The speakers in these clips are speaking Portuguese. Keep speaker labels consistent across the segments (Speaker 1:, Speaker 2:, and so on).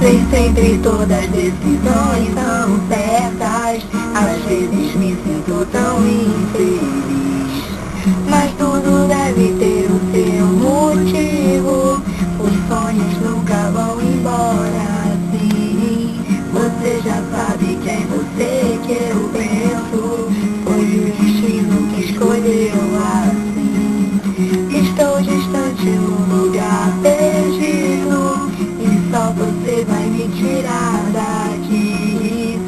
Speaker 1: Nem sempre todas decisões são certas. Às vezes me sinto tão infeliz, mas tudo deve ter o seu motivo. Os sonhos nunca vão embora assim. Você já sabe quem você que eu penso. Foi o destino que escolheu assim. Estou distante num lugar perdido, e só você vai me tirar daqui.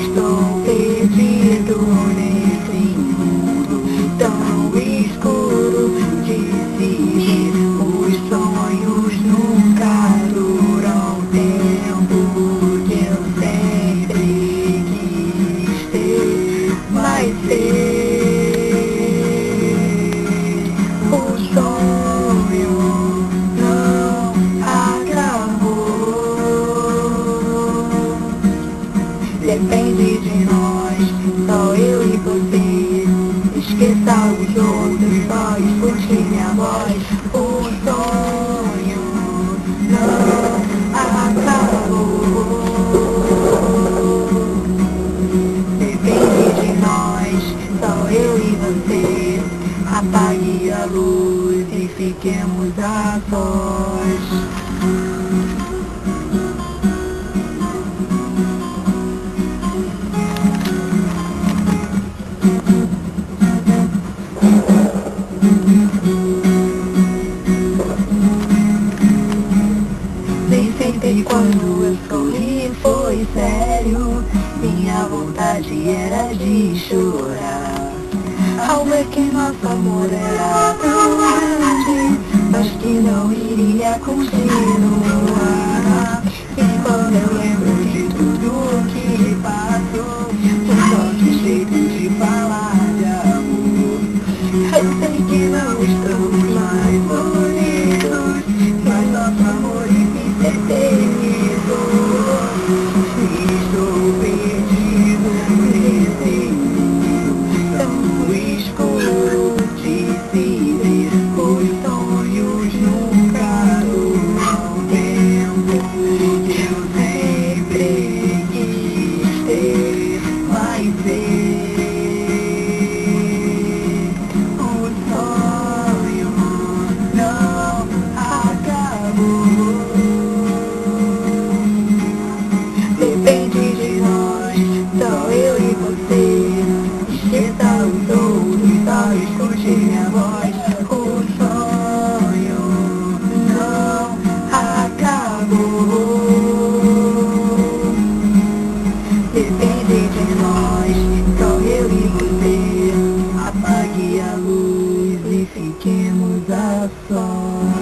Speaker 1: Estou perdido nesse mundo tão escuro de si. Os sonhos nunca duram tempo, que eu sempre quis ter, mas o sonho não acabou. Depende de nós, só eu e você. Esqueça os outros, só escute minha voz. O sonho não acabou. Depende de nós, só eu e você. Apague a luz e fiquemos a sós. Nem sempre quando eu sorri foi sério. Minha vontade era de chorar, ao ver que nosso amor era tão grande, mas que não iria continuar. E quando eu lembro de tudo que passou, só que jeito de falar de amor, eu sei que não estamos mais bonitos, mas nosso amor se eternizou. Estou perdido nesse mundo tão escuro de se ver. Os sonhos nunca duram tempo, eu sempre quis ter, mas o sonho não acabou. Depende de nós, só eu e você. Esqueça os outros, só escute minha voz. O sonho não acabou. Depende de nós, só eu e você. Apague a luz e fiquemos a sós.